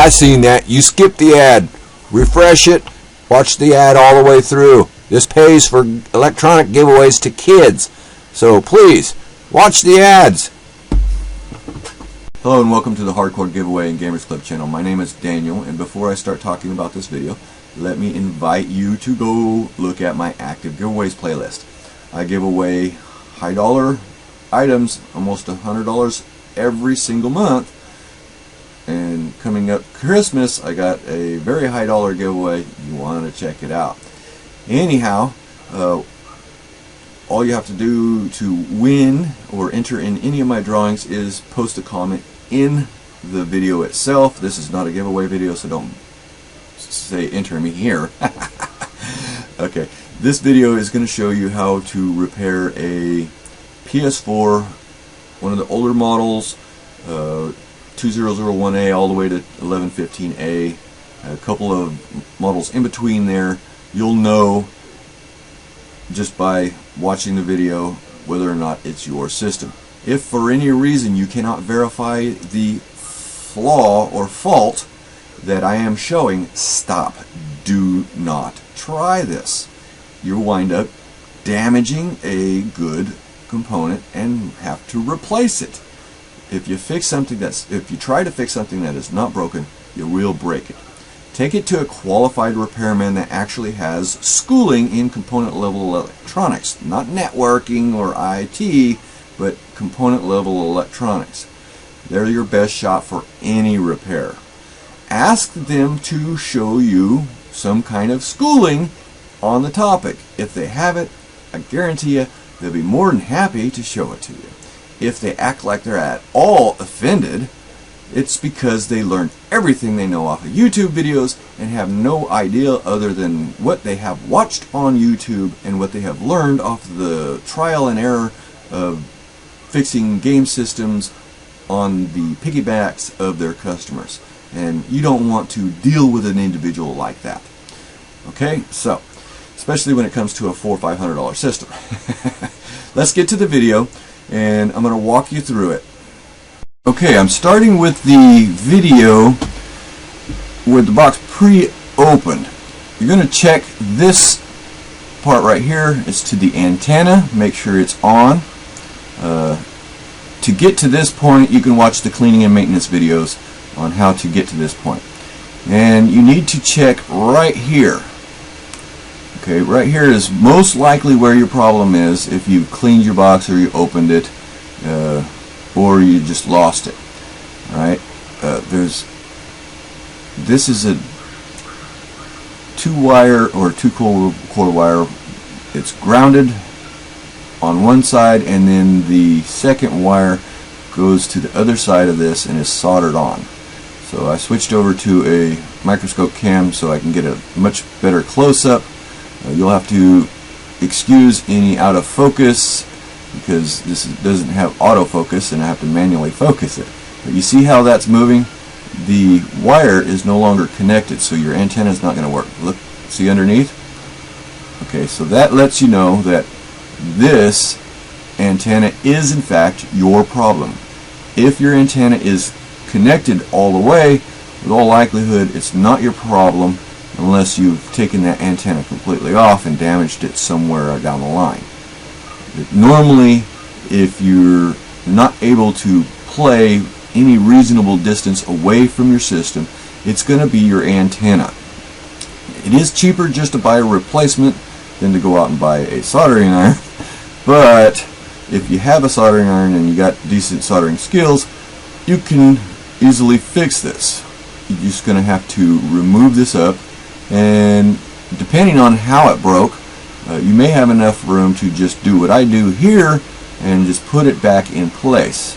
I seen that. You skipped the ad. Refresh it. Watch the ad all the way through. This pays for electronic giveaways to kids. So please, watch the ads. Hello and welcome to the Hardcore Giveaway and Gamers Club channel. My name is Daniel, and before I start talking about this video, let me invite you to go look at my active giveaways playlist. I give away high dollar items, almost $100 every single month. And coming up Christmas, I got a very high dollar giveaway. You want to check it out. Anyhow, all you have to do to win or enter in any of my drawings is post a comment in the video itself. This is not a giveaway video, so don't say enter me here. Okay, this video is going to show you how to repair a PS4, one of the older models, 2001A all the way to 1115A, a couple of models in between there. You'll know just by watching the video whether or not it's your system. If for any reason you cannot verify the flaw or fault that I am showing, stop. Do not try this. You'll wind up damaging a good component and have to replace it. If you try to fix something that is not broken, you will break it. Take it to a qualified repairman that actually has schooling in component level electronics, not networking or IT, but component level electronics. They're your best shot for any repair. Ask them to show you some kind of schooling on the topic. If they have it, I guarantee you they'll be more than happy to show it to you. If they act like they're at all offended, it's because they learned everything they know off of YouTube videos and have no idea other than what they have watched on YouTube and what they have learned off the trial and error of fixing game systems on the piggybacks of their customers. And you don't want to deal with an individual like that. Okay, so especially when it comes to a $400 or $500 system. Let's get to the video, and I'm going to walk you through it. Okay, I'm starting with the video with the box pre-opened. You're going to check this part right here. It's to the antenna. Make sure it's on. To get to this point, you can watch the cleaning and maintenance videos on how to get to this point. And you need to check right here. Okay, right here is most likely where your problem is if you cleaned your box or you opened it or you just lost it. Alright, this is a 2-wire or 2-core wire. It's grounded on one side, and then the second wire goes to the other side of this and is soldered on. So I switched over to a microscope cam so I can get a much better close-up. You'll have to excuse any out of focus because this doesn't have autofocus and I have to manually focus it. But you see how that's moving? The wire is no longer connected, so your antenna is not going to work. Look, see underneath? Okay, so that lets you know that this antenna is in fact your problem. If your antenna is connected all the way, with all likelihood it's not your problem unless you've taken that antenna completely off and damaged it somewhere down the line. But normally, if you're not able to play any reasonable distance away from your system, it's going to be your antenna. It is cheaper just to buy a replacement than to go out and buy a soldering iron, but if you have a soldering iron and you got decent soldering skills, you can easily fix this. You're just going to have to remove this up, and depending on how it broke, you may have enough room to just do what I do here and just put it back in place.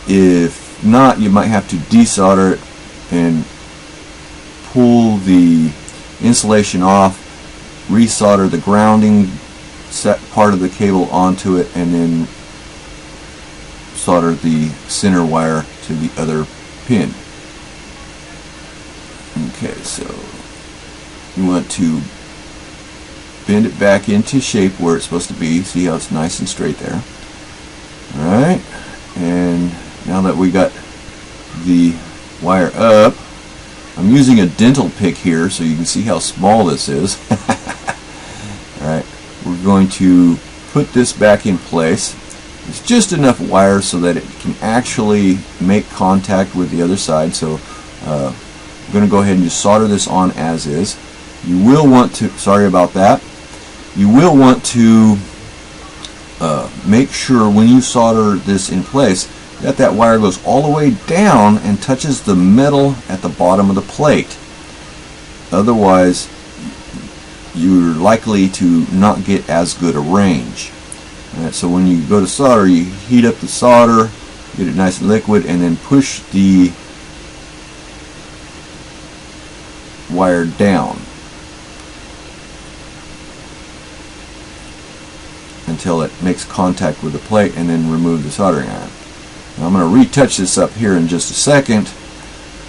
If not, you might have to desolder it and pull the insulation off, resolder the grounding set part of the cable onto it, and then solder the center wire to the other pin. Okay, so you want to bend it back into shape where it's supposed to be. See how it's nice and straight there. Alright, and now that we got the wire up, I'm using a dental pick here so you can see how small this is. Alright, we're going to put this back in place. It's just enough wire so that it can actually make contact with the other side. So I'm going to go ahead and just solder this on as is. You will want to, sorry about that, you will want to make sure when you solder this in place that wire goes all the way down and touches the metal at the bottom of the plate. Otherwise, you're likely to not get as good a range. Alright, so when you go to solder, you heat up the solder, get it nice and liquid, and then push the wire down until it makes contact with the plate, and then remove the soldering iron. Now I'm going to retouch this up here in just a second,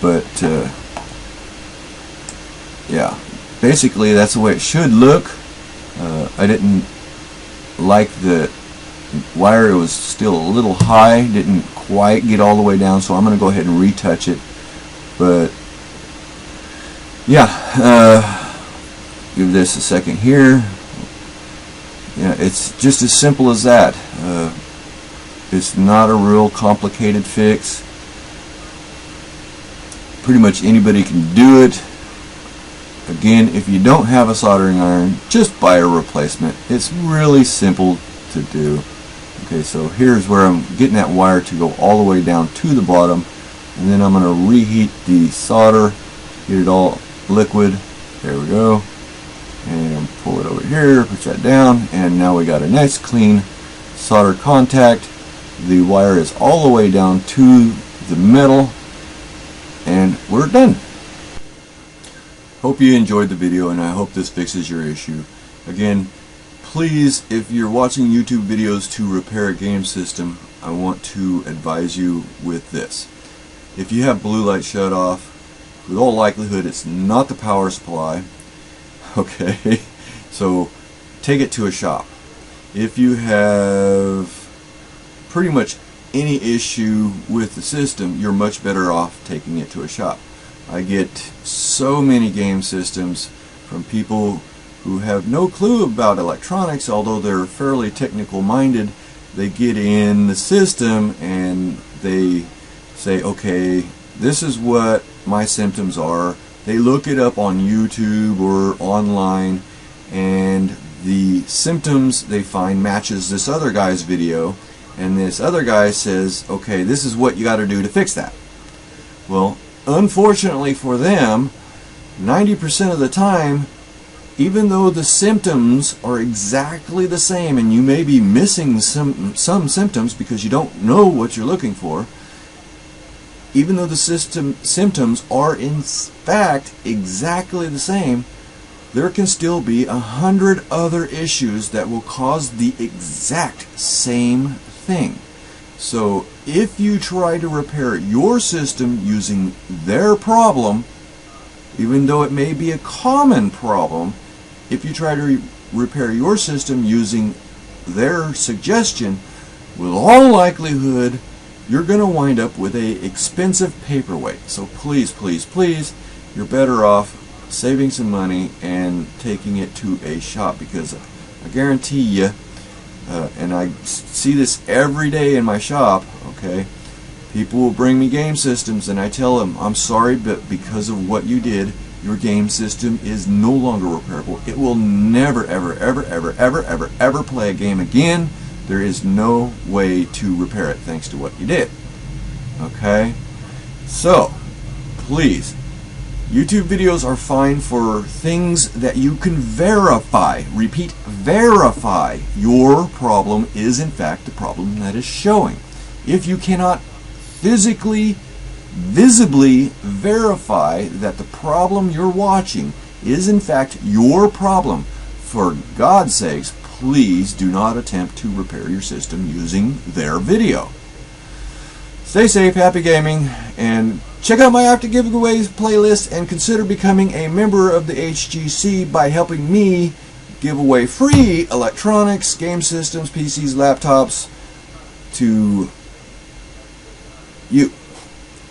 but yeah, basically that's the way it should look. I didn't like the wire, it was still a little high, didn't quite get all the way down, so I'm going to go ahead and retouch it. But yeah, give this a second here. Yeah, it's just as simple as that. It's not a real complicated fix. Pretty much anybody can do it. Again, if you don't have a soldering iron, just buy a replacement. It's really simple to do. Okay, so here's where I'm getting that wire to go all the way down to the bottom, and then I'm going to reheat the solder, get it all liquid. There we go. And pull it over here, put that down, and now we got a nice clean solder contact. The wire is all the way down to the metal, and we're done. Hope you enjoyed the video, and I hope this fixes your issue. Again, please, if you're watching YouTube videos to repair a game system, I want to advise you with this. If you have blue light shut off, with all likelihood it's not the power supply. Okay, so take it to a shop. If you have pretty much any issue with the system, you're much better off taking it to a shop. I get so many game systems from people who have no clue about electronics, although they're fairly technical minded. They get in the system and they say, okay, this is what my symptoms are. They look it up on YouTube or online, and the symptoms they find matches this other guy's video, and this other guy says, okay, this is what you got to do to fix that. Well, unfortunately for them, 90% of the time, even though the symptoms are exactly the same, and you may be missing some symptoms because you don't know what you're looking for, even though the symptoms are in fact exactly the same, there can still be 100 other issues that will cause the exact same thing. So if you try to repair your system using their problem, even though it may be a common problem, if you try to repair your system using their suggestion, with all likelihood you're going to wind up with a expensive paperweight. So please, please, please, you're better off saving some money and taking it to a shop, because I guarantee you, and I see this every day in my shop, okay, people will bring me game systems and I tell them, I'm sorry, but because of what you did, your game system is no longer repairable. It will never, ever, ever, ever, ever, ever, ever play a game again. There is no way to repair it thanks to what you did. Okay? So, please, YouTube videos are fine for things that you can verify. Repeat, verify your problem is in fact the problem that is showing. If you cannot physically, visibly verify that the problem you're watching is in fact your problem, for God's sakes, please do not attempt to repair your system using their video. Stay safe, happy gaming, and check out my active giveaways playlist, and consider becoming a member of the HGC by helping me give away free electronics, game systems, PCs, laptops to you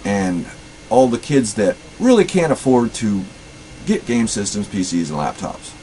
and all the kids that really can't afford to get game systems, PCs, and laptops.